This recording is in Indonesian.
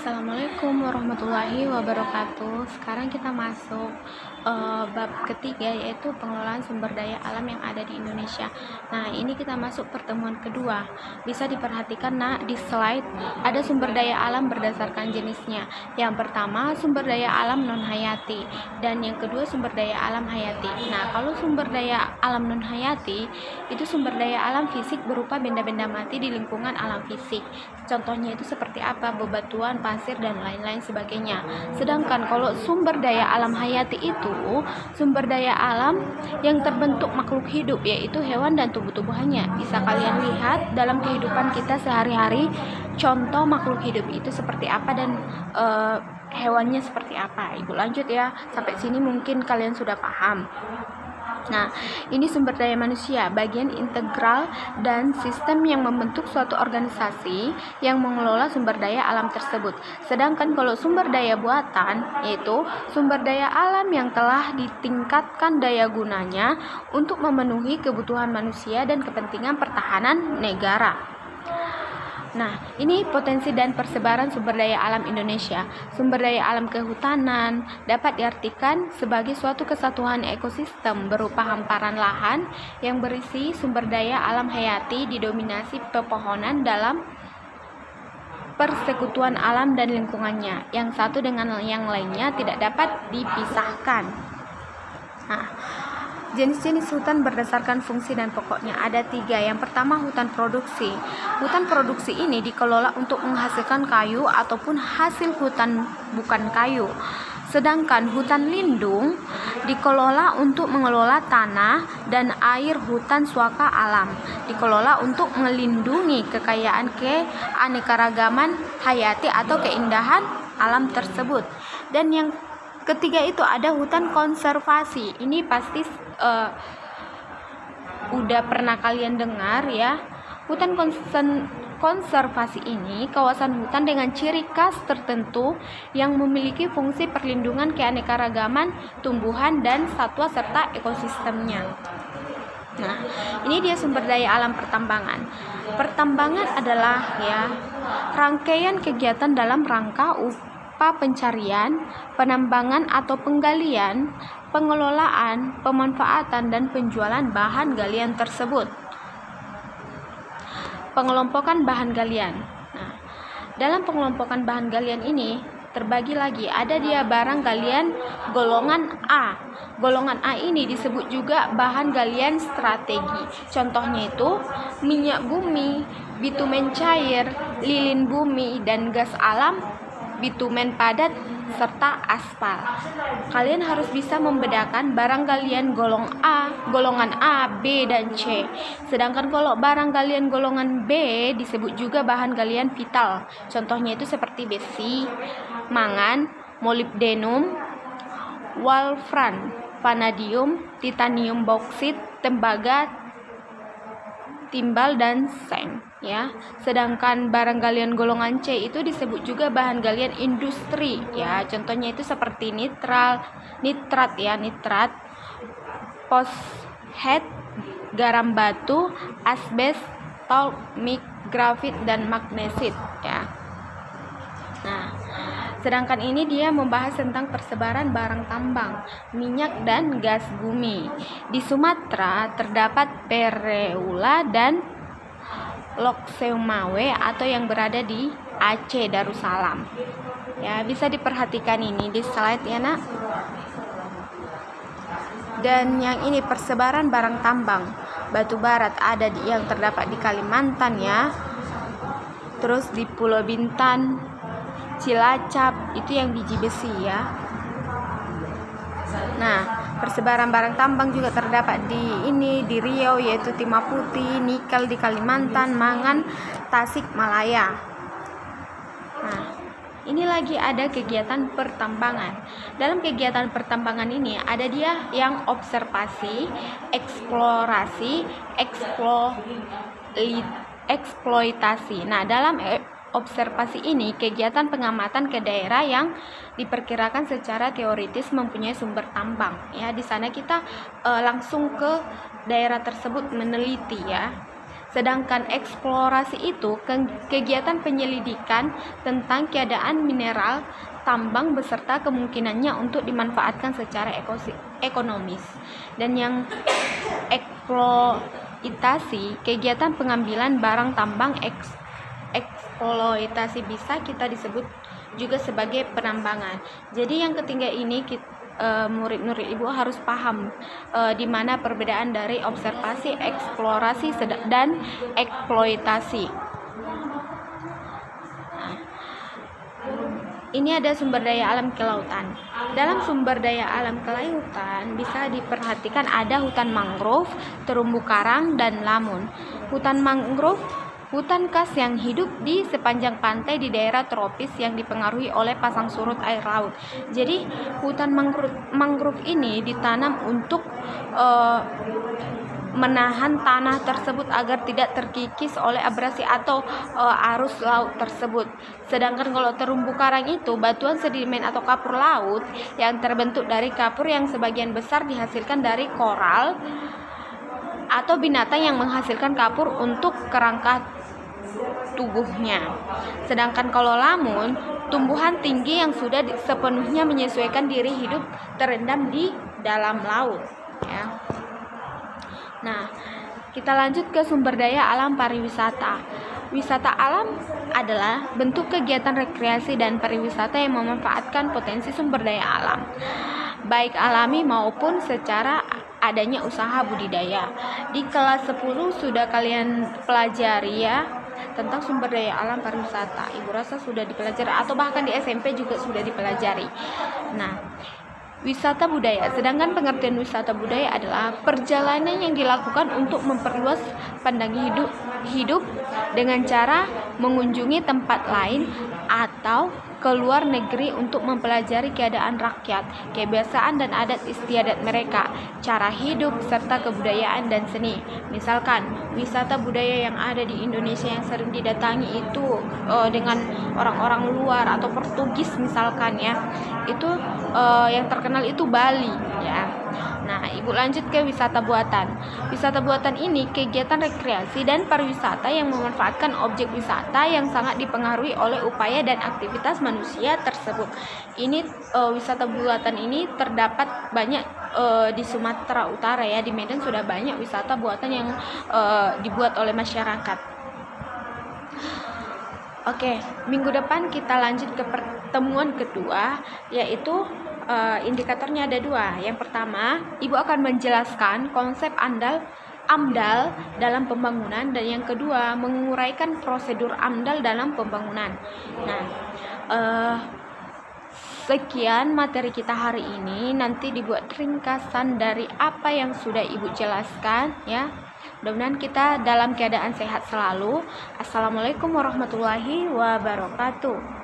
Assalamualaikum warahmatullahi wabarakatuh. Sekarang kita masuk bab ketiga, yaitu pengelolaan sumber daya alam yang ada di Indonesia. Nah, ini kita masuk pertemuan kedua. Bisa diperhatikan di slide ada sumber daya alam berdasarkan jenisnya. Yang pertama sumber daya alam non hayati, dan yang kedua sumber daya alam hayati. Nah, kalau sumber daya alam non hayati itu sumber daya alam fisik berupa benda-benda mati di lingkungan alam fisik. Contohnya itu seperti apa? Bebatuan, pasir, dan lain-lain sebagainya. Sedangkan kalau sumber daya alam hayati itu sumber daya alam yang terbentuk makhluk hidup, yaitu hewan dan tumbuh-tumbuhannya. Bisa kalian lihat dalam kehidupan kita sehari-hari, contoh makhluk hidup itu seperti apa dan hewannya seperti apa. Ibu lanjut ya, sampai sini mungkin kalian sudah paham. Nah, ini sumber daya manusia, bagian integral dan sistem yang membentuk suatu organisasi yang mengelola sumber daya alam tersebut. Sedangkan kalau sumber daya buatan, yaitu sumber daya alam yang telah ditingkatkan daya gunanya untuk memenuhi kebutuhan manusia dan kepentingan pertahanan negara. Nah, ini potensi dan persebaran sumber daya alam Indonesia. Sumber daya alam kehutanan dapat diartikan sebagai suatu kesatuan ekosistem berupa hamparan lahan yang berisi sumber daya alam hayati didominasi pepohonan dalam persekutuan alam dan lingkungannya. Yang satu dengan yang lainnya tidak dapat dipisahkan. Nah, jenis-jenis hutan berdasarkan fungsi dan pokoknya ada 3. Yang pertama, hutan produksi. Hutan produksi ini dikelola untuk menghasilkan kayu ataupun hasil hutan bukan kayu. Sedangkan hutan lindung dikelola untuk mengelola tanah dan air. Hutan suaka alam dikelola untuk melindungi kekayaan keanekaragaman hayati atau keindahan alam tersebut. Dan yang ketiga itu ada hutan konservasi. Ini pasti udah pernah kalian dengar ya. Hutan konservasi ini kawasan hutan dengan ciri khas tertentu yang memiliki fungsi perlindungan keanekaragaman tumbuhan dan satwa serta ekosistemnya. Nah, ini dia sumber daya alam pertambangan. Pertambangan adalah rangkaian kegiatan dalam rangka pencarian, penambangan atau penggalian, pengelolaan, pemanfaatan, dan penjualan bahan galian tersebut. Pengelompokan bahan galian. Nah, dalam pengelompokan bahan galian ini terbagi lagi, ada dia barang galian golongan A. Golongan A ini disebut juga bahan galian strategi. Contohnya itu minyak bumi, bitumen cair, lilin bumi, dan gas alam, bitumen padat, serta aspal. Kalian harus bisa membedakan barang galian golongan A, B, dan C. Sedangkan kalau barang galian golongan B disebut juga bahan galian vital. Contohnya itu seperti besi, mangan, molibdenum, wolfram, vanadium, titanium bauksit, tembaga, timbal, dan seng ya. Sedangkan barang galian golongan C itu disebut juga bahan galian industri ya. Contohnya itu seperti nitrat, fosfat, garam batu, asbes, talk, grafit, dan magnesit ya. Nah, sedangkan ini dia membahas tentang persebaran barang tambang, minyak dan gas bumi. Di Sumatera terdapat Pereula dan Lokseumawe atau yang berada di Aceh Darussalam. Ya, bisa diperhatikan ini di slide ya, Nak. Dan yang ini persebaran barang tambang, batu barat ada yang terdapat di Kalimantan ya. Terus di Pulau Bintan, Cilacap itu yang biji besi ya. Nah, persebaran barang tambang juga terdapat di Riau, yaitu timah putih, nikel di Kalimantan, Mangan, Tasik Malaya. Nah, ini lagi ada kegiatan pertambangan. Dalam kegiatan pertambangan ini ada dia yang observasi, eksplorasi, eksploitasi. Nah, dalam observasi ini kegiatan pengamatan ke daerah yang diperkirakan secara teoritis mempunyai sumber tambang ya. Di sana kita langsung ke daerah tersebut meneliti ya. Sedangkan eksplorasi itu kegiatan penyelidikan tentang keadaan mineral tambang beserta kemungkinannya untuk dimanfaatkan secara ekonomis. Dan yang eksploitasi, kegiatan pengambilan barang tambang. Eksploitasi bisa kita disebut juga sebagai penambangan. Jadi yang ketiga ini murid-murid ibu harus paham di mana perbedaan dari observasi, eksplorasi, dan eksploitasi. Nah, ini ada sumber daya alam kelautan. Dalam sumber daya alam kelautan bisa diperhatikan ada hutan mangrove, terumbu karang, dan lamun. Hutan mangrove, hutan khas yang hidup di sepanjang pantai di daerah tropis yang dipengaruhi oleh pasang surut air laut. Jadi hutan mangrove ini ditanam untuk menahan tanah tersebut agar tidak terkikis oleh abrasi atau arus laut tersebut. Sedangkan kalau terumbu karang itu batuan sedimen atau kapur laut yang terbentuk dari kapur yang sebagian besar dihasilkan dari koral atau binatang yang menghasilkan kapur untuk kerangka tubuhnya. Sedangkan kalau lamun, tumbuhan tinggi yang sudah sepenuhnya menyesuaikan diri hidup terendam di dalam laut, ya. Nah, kita lanjut ke sumber daya alam pariwisata. Wisata alam adalah bentuk kegiatan rekreasi dan pariwisata yang memanfaatkan potensi sumber daya alam, baik alami maupun secara adanya usaha budidaya. Di kelas 10 sudah kalian pelajari ya tentang sumber daya alam pariwisata. Ibu rasa sudah dipelajari atau bahkan di SMP juga sudah dipelajari. Nah, wisata budaya. Sedangkan pengertian wisata budaya adalah perjalanan yang dilakukan untuk memperluas pandangan hidup dengan cara mengunjungi tempat lain atau ke luar negeri untuk mempelajari keadaan rakyat, kebiasaan dan adat istiadat mereka, cara hidup, serta kebudayaan dan seni. Misalkan, wisata budaya yang ada di Indonesia yang sering didatangi itu dengan orang-orang luar atau Portugis misalkan ya, itu yang terkenal itu Bali ya. Nah, ibu lanjut ke wisata buatan. Wisata buatan ini kegiatan rekreasi dan pariwisata yang memanfaatkan objek wisata yang sangat dipengaruhi oleh upaya dan aktivitas manusia tersebut. Ini wisata buatan ini terdapat banyak di Sumatera Utara ya. Di Medan sudah banyak wisata buatan yang dibuat oleh masyarakat. Oke, minggu depan kita lanjut ke pertemuan kedua, yaitu indikatornya ada 2. Yang pertama, ibu akan menjelaskan konsep AMDAL dalam pembangunan, dan yang kedua menguraikan prosedur AMDAL dalam pembangunan. Nah, sekian materi kita hari ini. Nanti dibuat ringkasan dari apa yang sudah ibu jelaskan ya. Mudah-mudahan kita dalam keadaan sehat selalu. Assalamualaikum warahmatullahi wabarakatuh.